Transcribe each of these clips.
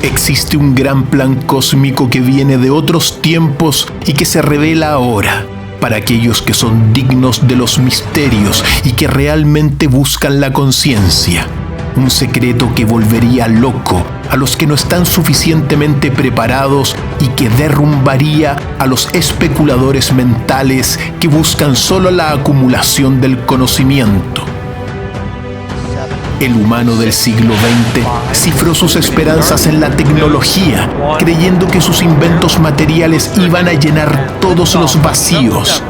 Existe un gran plan cósmico que viene de otros tiempos y que se revela ahora para aquellos que son dignos de los misterios y que realmente buscan la conciencia. Un secreto que volvería loco a los que no están suficientemente preparados y que derrumbaría a los especuladores mentales que buscan solo la acumulación del conocimiento. El humano del siglo XX cifró sus esperanzas en la tecnología, creyendo que sus inventos materiales iban a llenar todos los vacíos.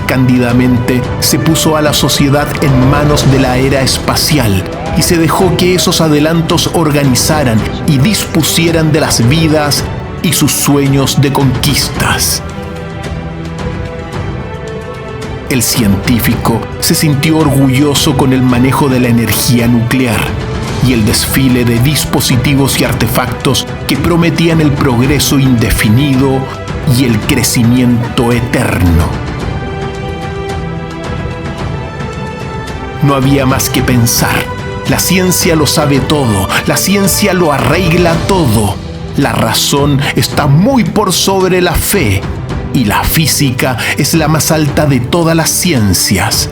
Cándidamente se puso a la sociedad en manos de la era espacial y se dejó que esos adelantos organizaran y dispusieran de las vidas y sus sueños de conquistas. El científico se sintió orgulloso con el manejo de la energía nuclear y el desfile de dispositivos y artefactos que prometían el progreso indefinido y el crecimiento eterno. No había más que pensar. La ciencia lo sabe todo, la ciencia lo arregla todo. La razón está muy por sobre la fe. Y la física es la más alta de todas las ciencias.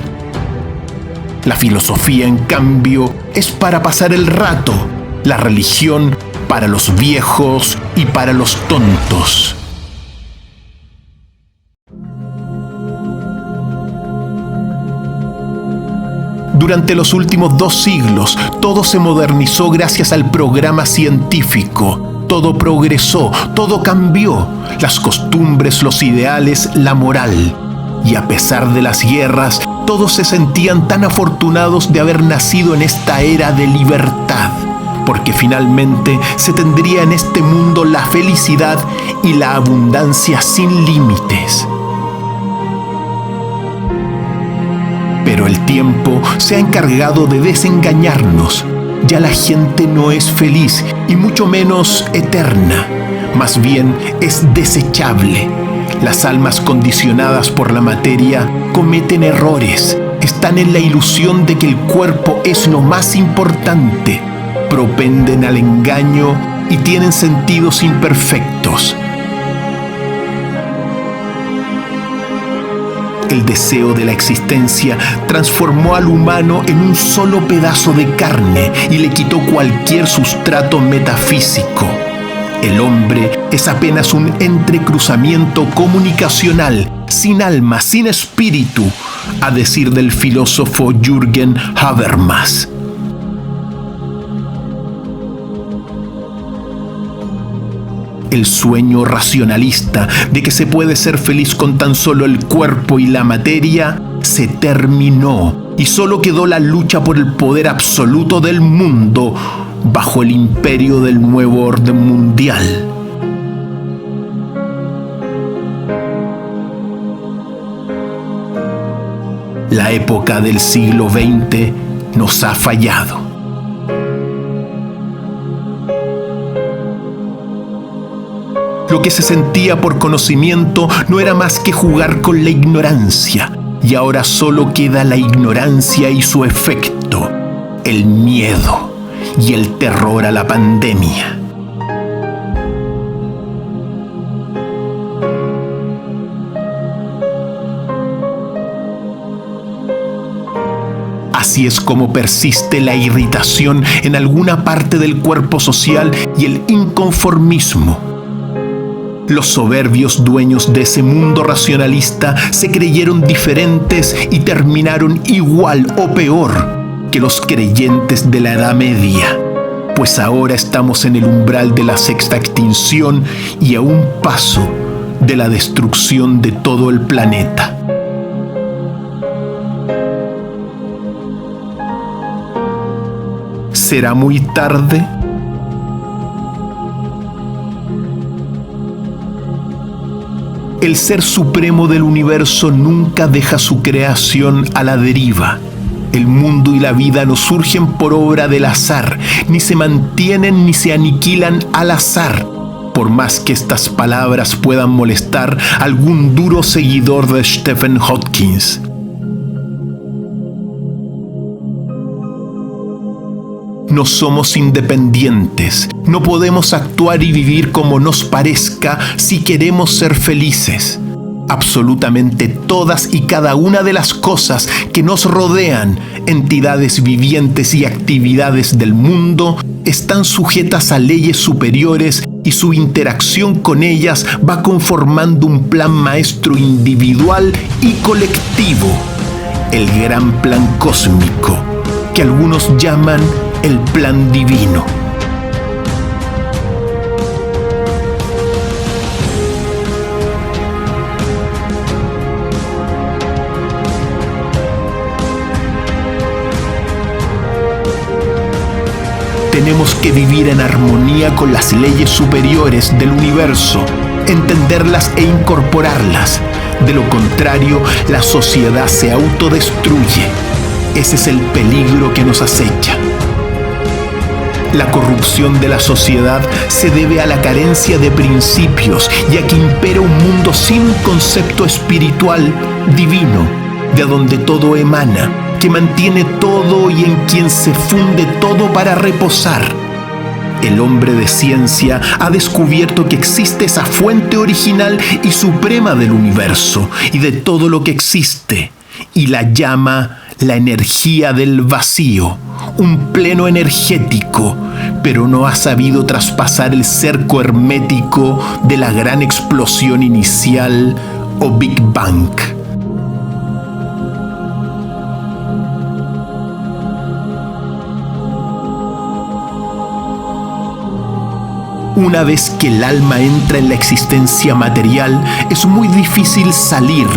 La filosofía, en cambio, es para pasar el rato. La religión para los viejos y para los tontos. Durante los últimos 2 siglos, todo se modernizó gracias al programa científico. Todo progresó, todo cambió, las costumbres, los ideales, la moral. Y a pesar de las guerras, todos se sentían tan afortunados de haber nacido en esta era de libertad, porque finalmente se tendría en este mundo la felicidad y la abundancia sin límites. Pero el tiempo se ha encargado de desengañarnos. Ya la gente no es feliz y mucho menos eterna. Más bien es desechable. Las almas condicionadas por la materia cometen errores. Están en la ilusión de que el cuerpo es lo más importante. Propenden al engaño y tienen sentidos imperfectos. El deseo de la existencia transformó al humano en un solo pedazo de carne y le quitó cualquier sustrato metafísico. El hombre es apenas un entrecruzamiento comunicacional, sin alma, sin espíritu, a decir del filósofo Jürgen Habermas. El sueño racionalista de que se puede ser feliz con tan solo el cuerpo y la materia se terminó y solo quedó la lucha por el poder absoluto del mundo bajo el imperio del nuevo orden mundial. La época del siglo XX nos ha fallado. Lo que se sentía por conocimiento no era más que jugar con la ignorancia, y ahora solo queda la ignorancia y su efecto, el miedo y el terror a la pandemia. Así es como persiste la irritación en alguna parte del cuerpo social y el inconformismo. Los soberbios dueños de ese mundo racionalista se creyeron diferentes y terminaron igual o peor que los creyentes de la Edad Media, pues ahora estamos en el umbral de la sexta extinción y a un paso de la destrucción de todo el planeta. ¿Será muy tarde? El ser supremo del universo nunca deja su creación a la deriva. El mundo y la vida no surgen por obra del azar, ni se mantienen ni se aniquilan al azar, por más que estas palabras puedan molestar a algún duro seguidor de Stephen Hawking. No somos independientes, no podemos actuar y vivir como nos parezca si queremos ser felices. Absolutamente todas y cada una de las cosas que nos rodean, entidades vivientes y actividades del mundo, están sujetas a leyes superiores y su interacción con ellas va conformando un plan maestro individual y colectivo, el gran plan cósmico, que algunos llaman el plan divino. Tenemos que vivir en armonía con las leyes superiores del universo, entenderlas e incorporarlas. De lo contrario, la sociedad se autodestruye. Ese es el peligro que nos acecha. La corrupción de la sociedad se debe a la carencia de principios y a que impera un mundo sin un concepto espiritual divino, de donde todo emana, que mantiene todo y en quien se funde todo para reposar. El hombre de ciencia ha descubierto que existe esa fuente original y suprema del universo y de todo lo que existe, y la llama la energía del vacío, un pleno energético, pero no ha sabido traspasar el cerco hermético de la gran explosión inicial o Big Bang. Una vez que el alma entra en la existencia material, es muy difícil salir.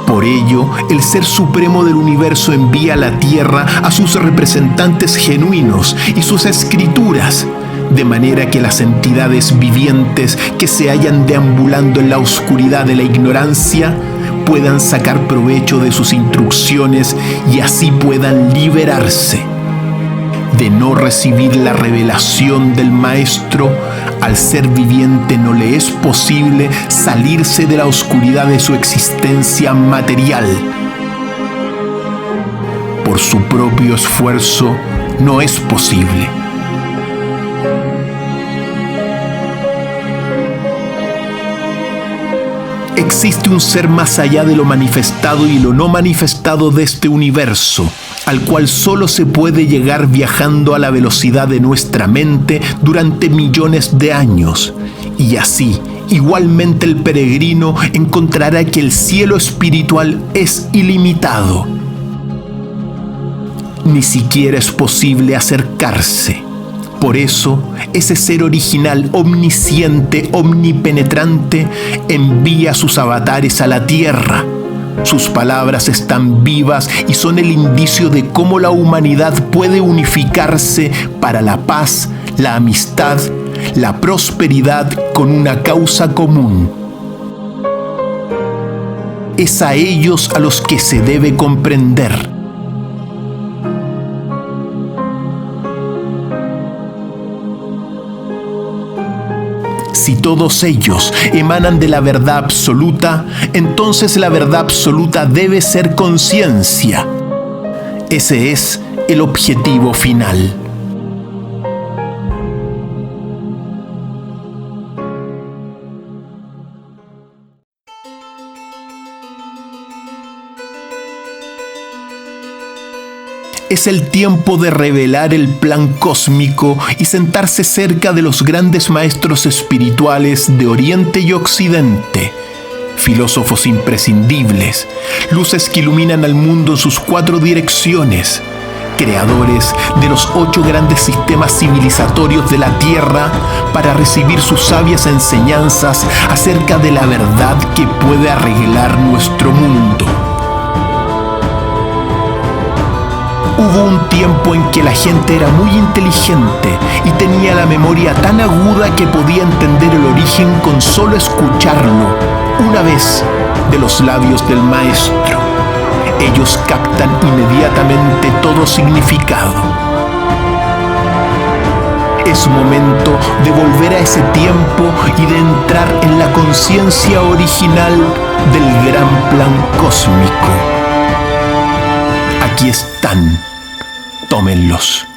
Por ello, el Ser Supremo del Universo envía a la Tierra a sus representantes genuinos y sus escrituras, de manera que las entidades vivientes que se hallan deambulando en la oscuridad de la ignorancia puedan sacar provecho de sus instrucciones y así puedan liberarse. De no recibir la revelación del Maestro, al ser viviente no le es posible salirse de la oscuridad de su existencia material. Por su propio esfuerzo no es posible. Existe un ser más allá de lo manifestado y lo no manifestado de este universo, al cual solo se puede llegar viajando a la velocidad de nuestra mente durante millones de años. Y así, igualmente el peregrino encontrará que el cielo espiritual es ilimitado. Ni siquiera es posible acercarse. Por eso, ese ser original, omnisciente, omnipenetrante, envía sus avatares a la tierra. Sus palabras están vivas y son el indicio de cómo la humanidad puede unificarse para la paz, la amistad, la prosperidad con una causa común. Es a ellos a los que se debe comprender. Si todos ellos emanan de la verdad absoluta, entonces la verdad absoluta debe ser conciencia. Ese es el objetivo final. Es el tiempo de revelar el plan cósmico y sentarse cerca de los grandes maestros espirituales de Oriente y Occidente, filósofos imprescindibles, luces que iluminan al mundo en sus 4 direcciones, creadores de los 8 grandes sistemas civilizatorios de la Tierra, para recibir sus sabias enseñanzas acerca de la verdad que puede arreglar nuestro mundo. Hubo un tiempo en que la gente era muy inteligente y tenía la memoria tan aguda que podía entender el origen con solo escucharlo una vez de los labios del maestro. Ellos captan inmediatamente todo significado. Es momento de volver a ese tiempo y de entrar en la conciencia original del gran plan cósmico. aquí están. Tómenlos.